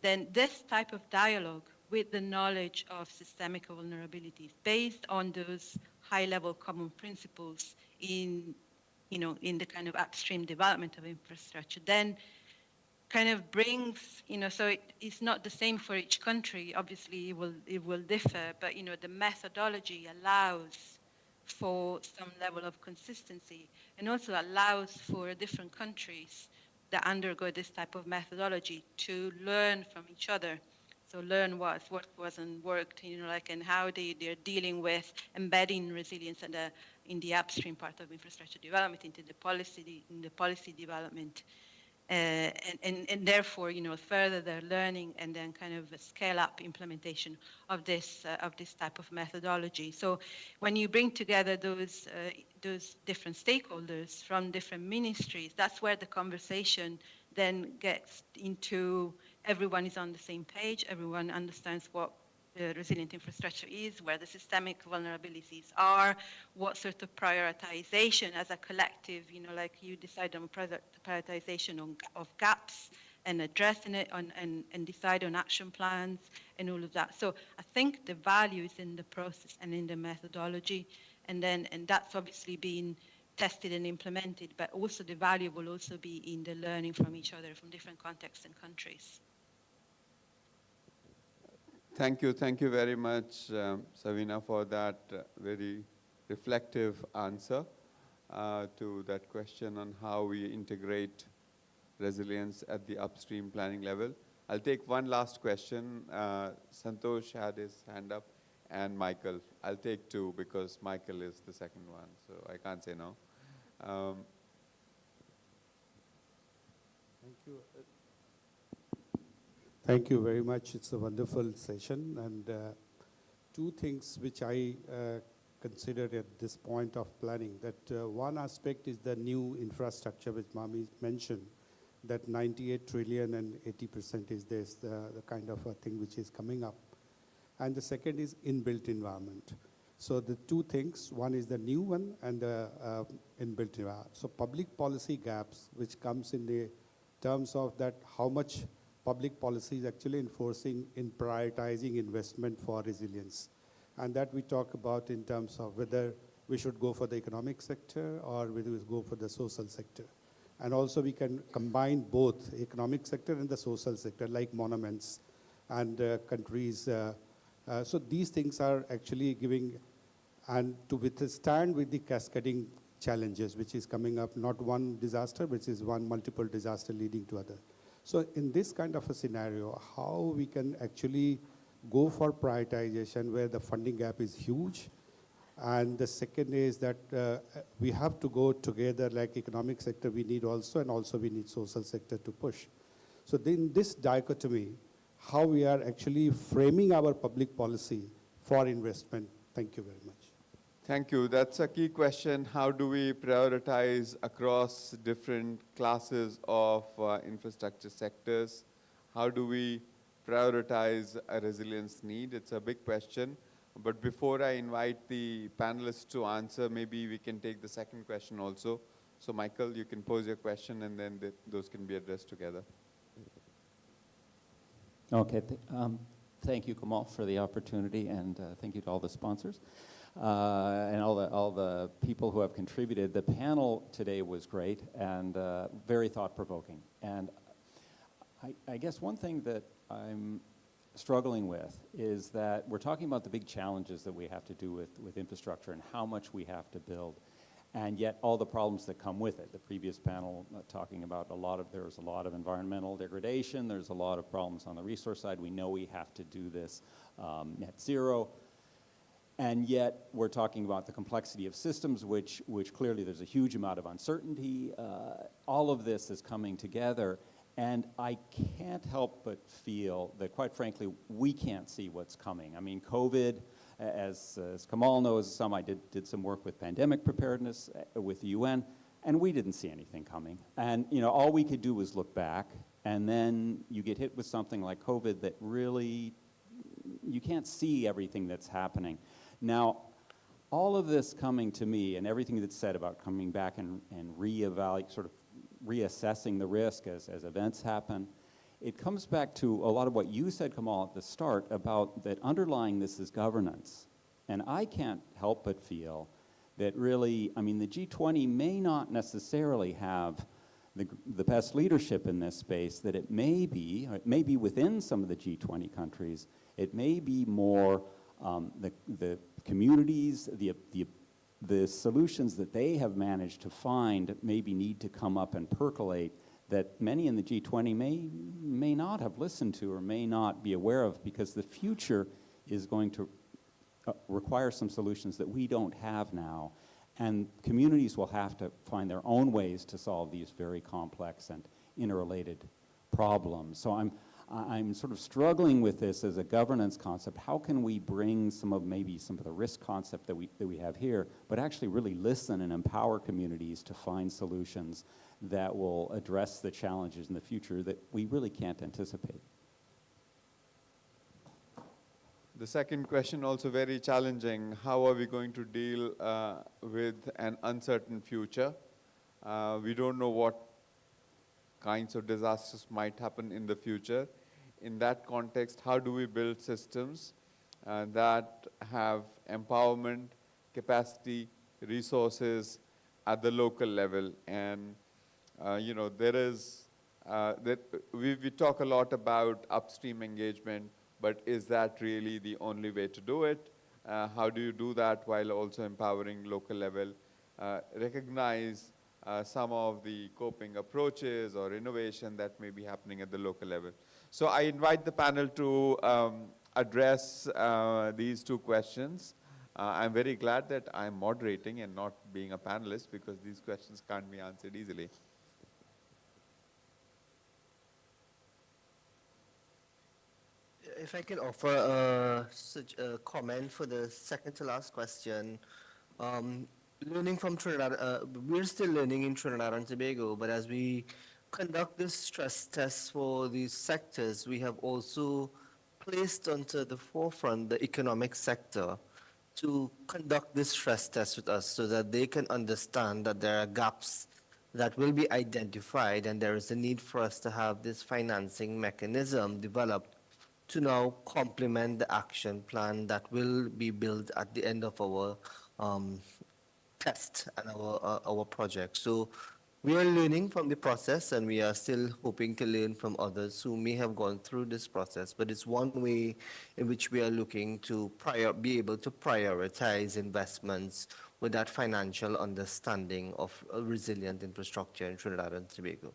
then this type of dialogue with the knowledge of systemic vulnerabilities based on those high-level common principles in the kind of upstream development of infrastructure, then kind of brings, so it's not the same for each country. Obviously, it will differ, but the methodology allows for some level of consistency, and also allows for different countries that undergo this type of methodology to learn from each other. So learn what wasn't worked, and how they're dealing with embedding resilience in the upstream part of infrastructure development into the policy development. And therefore, further their learning and then kind of a scale-up implementation of this type of methodology. So when you bring together those different stakeholders from different ministries, that's where the conversation then gets into everyone is on the same page, everyone understands what resilient infrastructure is, where the systemic vulnerabilities are, what sort of prioritization as a collective, like you decide on prioritization of gaps and addressing it and decide on action plans and all of that. So I think the value is in the process and in the methodology, and that's obviously been tested and implemented, but also the value will also be in the learning from each other from different contexts and countries. Thank you very much, Savina, for that very reflective answer to that question on how we integrate resilience at the upstream planning level. I'll take one last question. Santosh had his hand up, and Michael. I'll take two because Michael is the second one, so I can't say no. Thank you. Thank you very much. It's a wonderful session, and two things which I considered at this point of planning. That one aspect is the new infrastructure, which Mami mentioned, that 98 trillion and 80% is this, the kind of a thing which is coming up. And the second is inbuilt environment. So the two things, one is the new one and the inbuilt environment. So public policy gaps, which comes in the terms of that how much public policy is actually enforcing in prioritizing investment for resilience. And that we talk about in terms of whether we should go for the economic sector or whether we go for the social sector. And also we can combine both economic sector and the social sector, like monuments and countries. So these things are actually giving, and to withstand with the cascading challenges, which is coming up, not one disaster, which is one multiple disaster leading to other. So in this kind of a scenario, how we can actually go for prioritization where the funding gap is huge. And the second is that we have to go together, like economic sector we need also, and also we need social sector to push. So in this dichotomy, how we are actually framing our public policy for investment. Thank you very much. Thank you. That's a key question. How do we prioritize across different classes of infrastructure sectors? How do we prioritize a resilience need? It's a big question. But before I invite the panelists to answer, maybe we can take the second question also. So Michael, you can pose your question and then those can be addressed together. Okay. Thank you, Kamal, for the opportunity, and thank you to all the sponsors. And all the people who have contributed. The panel today was great and very thought-provoking. And I guess one thing that I'm struggling with is that we're talking about the big challenges that we have to do with infrastructure and how much we have to build, and yet all the problems that come with it. The previous panel talking about there's a lot of environmental degradation, there's a lot of problems on the resource side. We know we have to do this net zero. And yet, we're talking about the complexity of systems, which clearly there's a huge amount of uncertainty. All of this is coming together, and I can't help but feel that, quite frankly, we can't see what's coming. I mean, COVID, as Kamal knows, I did some work with pandemic preparedness with the UN, and we didn't see anything coming. And all we could do was look back, and then you get hit with something like COVID that really, you can't see everything that's happening. Now, all of this coming to me and everything that's said about coming back and sort of reassessing the risk as events happen, it comes back to a lot of what you said, Kamal, at the start about that underlying this is governance. And I can't help but feel that really, I mean, the G20 may not necessarily have the best leadership in this space, that it may be within some of the G20 countries, it may be more the communities, the solutions that they have managed to find maybe need to come up and percolate that many in the G20 may not have listened to or may not be aware of, because the future is going to require some solutions that we don't have now. And communities will have to find their own ways to solve these very complex and interrelated problems. So I'm sort of struggling with this as a governance concept. How can we bring some of the risk concept that we have here, but actually really listen and empower communities to find solutions that will address the challenges in the future that we really can't anticipate? The second question also very challenging. How are we going to deal with an uncertain future? We don't know what kinds of disasters might happen in the future. In that context, how do we build systems that have empowerment, capacity, resources at the local level? And we talk a lot about upstream engagement, but is that really the only way to do it? How do you do that while also empowering local level? Recognize some of the coping approaches or innovation that may be happening at the local level. So I invite the panel to address these two questions. I'm very glad that I'm moderating and not being a panelist, because these questions can't be answered easily. If I can offer such a comment for the second to last question. Learning from Trinidad, we're still learning in Trinidad and Tobago, but as we conduct this stress test for these sectors, we have also placed onto the forefront the economic sector to conduct this stress test with us, so that they can understand that there are gaps that will be identified, and there is a need for us to have this financing mechanism developed to now complement the action plan that will be built at the end of our test and our project. So we are learning from the process, and we are still hoping to learn from others who may have gone through this process. But it's one way in which we are looking to be able to prioritize investments with that financial understanding of a resilient infrastructure in Trinidad and Tobago.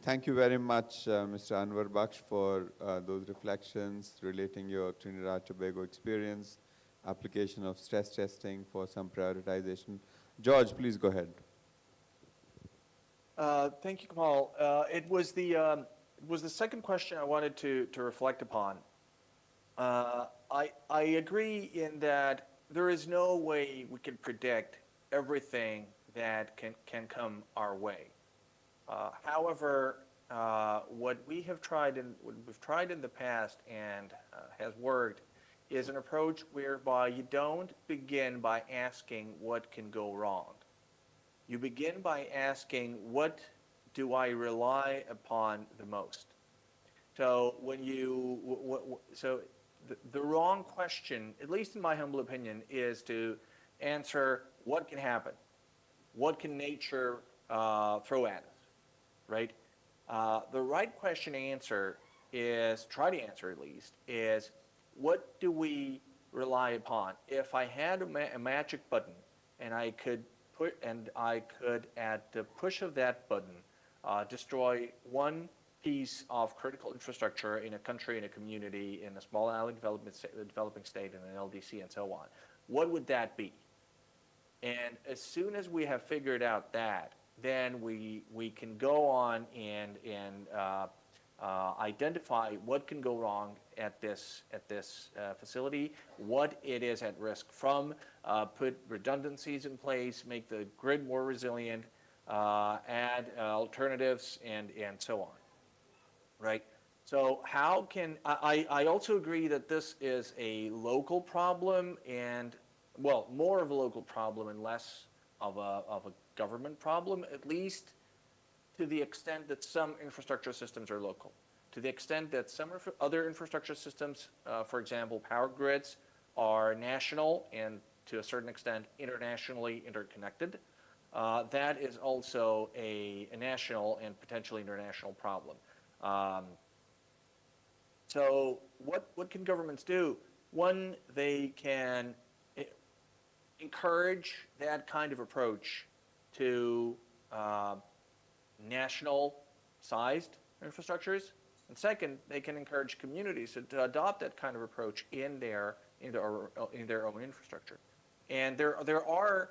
Thank you very much, Mr. Anwar Baksh, for those reflections relating your Trinidad Tobago experience, application of stress testing for some prioritization. George, please go ahead. Thank you, Kamal. It was the second question I wanted to reflect upon. I agree in that there is no way we can predict everything that can come our way. However, what we've tried in the past and has worked is an approach whereby you don't begin by asking what can go wrong. You begin by asking, what do I rely upon the most? So the wrong question, at least in my humble opinion, is to answer what can happen, what can nature throw at us. Right? The right question to answer is, try to answer at least, is what do we rely upon? If I had a magic button and I could at the push of that button destroy one piece of critical infrastructure in a country, in a community, in a small island developing state, in an LDC, and so on, what would that be? And as soon as we have figured out that, then we can go on and identify what can go wrong at this facility, what it is at risk from, put redundancies in place, make the grid more resilient, add alternatives, and so on. Right? So how can, I also agree that this is a local problem and, well, more of a local problem and less of a government problem, at least to the extent that some infrastructure systems are local. To the extent that some other infrastructure systems, for example, power grids, are national and to a certain extent internationally interconnected, that is also a national and potentially international problem. So what can governments do? One, they can encourage that kind of approach to national-sized infrastructures. And second, they can encourage communities to adopt that kind of approach in their own infrastructure. And the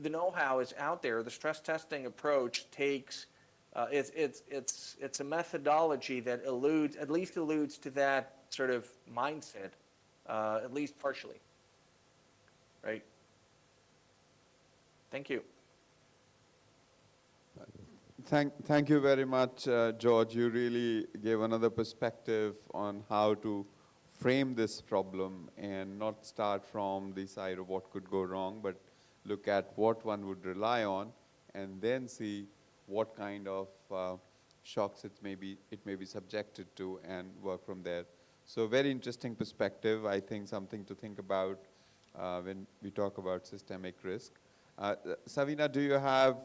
know-how is out there. The stress testing approach takes it's a methodology that at least alludes to that sort of mindset, at least partially. Right? Thank you. Thank you very much, George. You really gave another perspective on how to frame this problem and not start from the side of what could go wrong, but look at what one would rely on and then see what kind of shocks it may be subjected to and work from there. So very interesting perspective, I think something to think about when we talk about systemic risk. Savina, do you have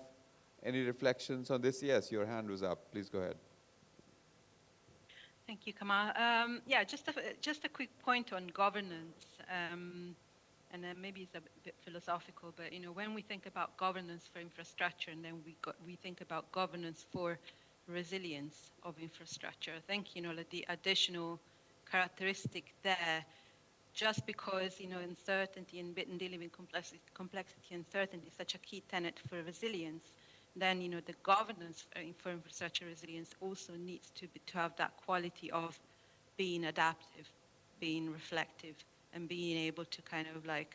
any reflections on this? Yes, your hand was up. Please go ahead. Thank you, Kamal. Yeah, just a quick point on governance, and then maybe it's a bit philosophical, but when we think about governance for infrastructure, and then we think about governance for resilience of infrastructure, I think like the additional characteristic there, just because uncertainty and dealing with complexity and uncertainty is such a key tenet for resilience, then the governance for infrastructure resilience also needs to have that quality of being adaptive, being reflective, and being able to kind of like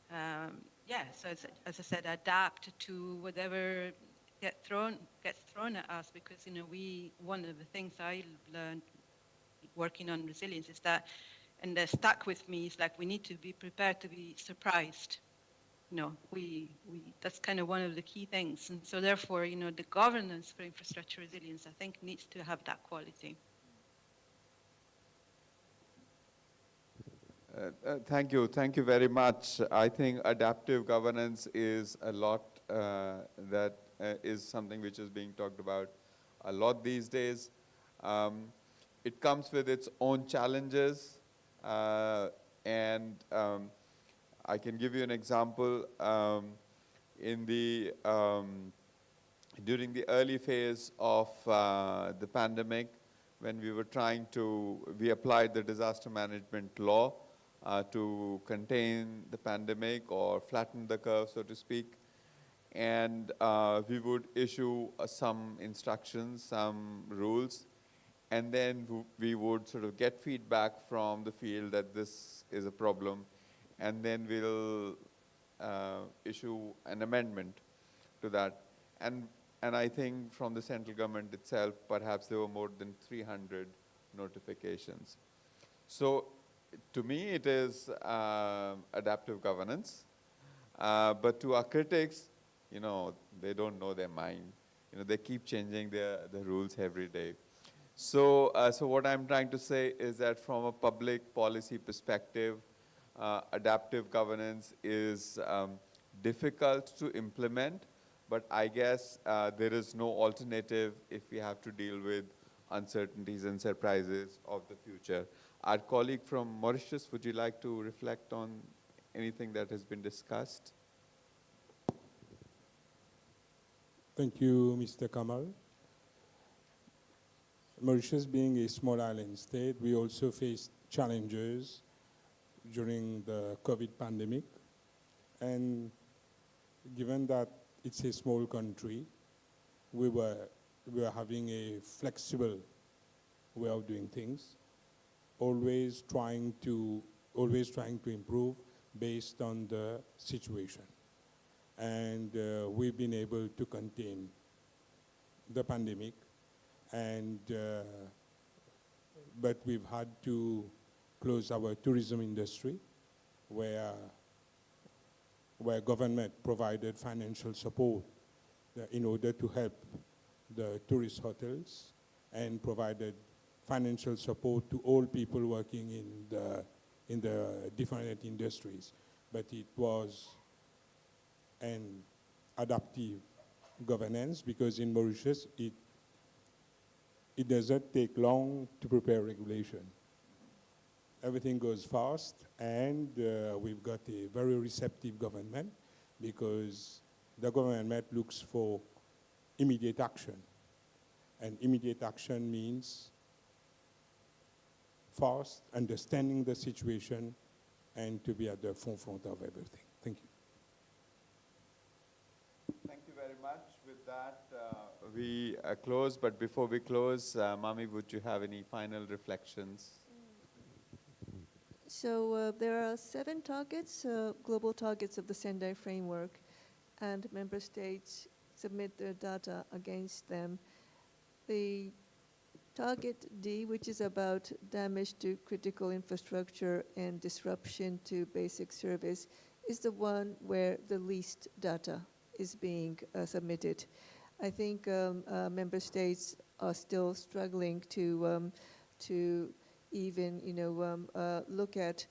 so as I said, adapt to whatever gets thrown at us, because one of the things I learned working on resilience is that, and that stuck with me, is like we need to be prepared to be surprised. That's kind of one of the key things. And so therefore, the governance for infrastructure resilience, I think, needs to have that quality. Thank you. Thank you very much. I think adaptive governance is a lot that is something which is being talked about a lot these days. It comes with its own challenges, and I can give you an example. During the early phase of the pandemic, when we applied the disaster management law to contain the pandemic or flatten the curve, so to speak. And we would issue some instructions, some rules, and then we would sort of get feedback from the field that this is a problem, and then we'll issue an amendment to that. And I think from the central government itself, perhaps there were more than 300 notifications. So to me, it is adaptive governance. But to our critics, they don't know their mind. They keep changing the rules every day. So what I'm trying to say is that from a public policy perspective, adaptive governance is difficult to implement, but I guess there is no alternative if we have to deal with uncertainties and surprises of the future. Our colleague from Mauritius, would you like to reflect on anything that has been discussed? Thank you, Mr. Kamal. Mauritius being a small island state, we also faced challenges during the COVID pandemic. And given that it's a small country, we were having a flexible way of doing things, always trying to improve based on the situation. And we've been able to contain the pandemic and but we've had to close our tourism industry, where government provided financial support in order to help the tourist hotels and provided financial support to all people working in the different industries. But it was an adaptive governance, because in Mauritius, it doesn't take long to prepare regulation. Everything goes fast, and we've got a very receptive government, because the government looks for immediate action. And immediate action means fast, understanding the situation, and to be at the forefront of everything. Thank you. Thank you very much. With that, we close, but before we close, Mami, would you have any final reflections? So there are 7 targets, global targets of the Sendai framework, and member states submit their data against them. The target D, which is about damage to critical infrastructure and disruption to basic service, is the one where the least data is being submitted. I think member states are still struggling to even look at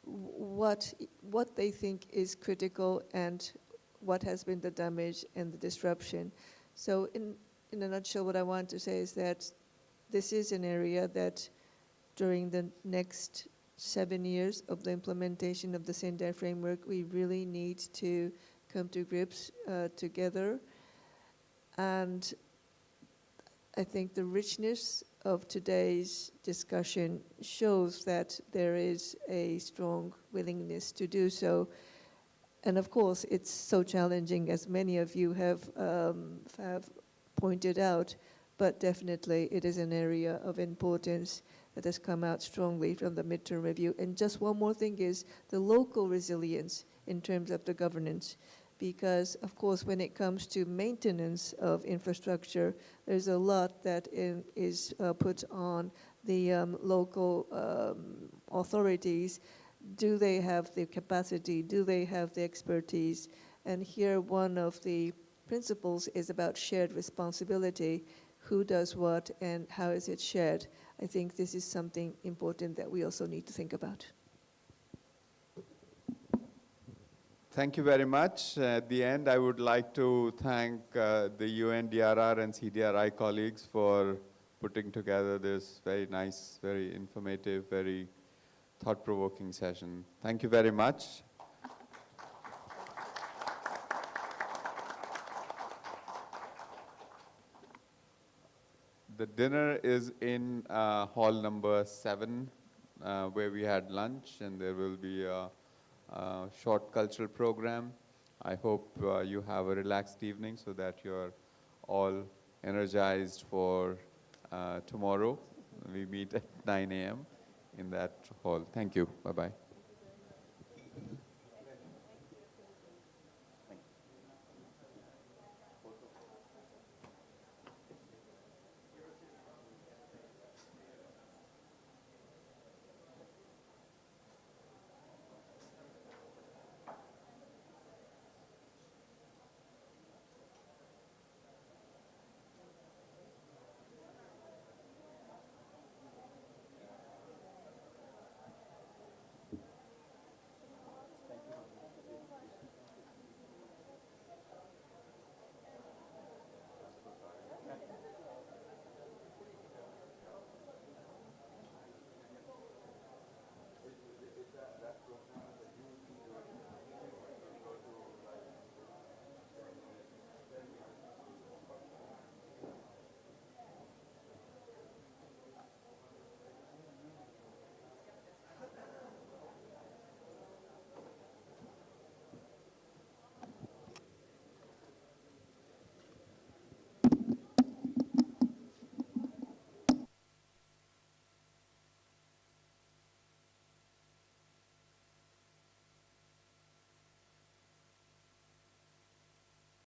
what they think is critical and what has been the damage and the disruption. So in a nutshell, what I want to say is that this is an area that during the next 7 years of the implementation of the Sendai framework, we really need to come to grips together. And I think the richness of today's discussion shows that there is a strong willingness to do so. And of course, it's so challenging, as many of you have pointed out, but definitely it is an area of importance that has come out strongly from the midterm review. And just one more thing is the local resilience in terms of the governance. Because, of course, when it comes to maintenance of infrastructure, there's a lot that is put on the local authorities. Do they have the capacity? Do they have the expertise? And here, one of the principles is about shared responsibility. Who does what and how is it shared? I think this is something important that we also need to think about. Thank you very much. At the end, I would like to thank the UNDRR and CDRI colleagues for putting together this very nice, very informative, very thought-provoking session. Thank you very much. The dinner is in hall number 7, where we had lunch, and there will be a short cultural program. I hope you have a relaxed evening so that you're all energized for tomorrow. We meet at 9 a.m. in that hall. Thank you. Bye-bye.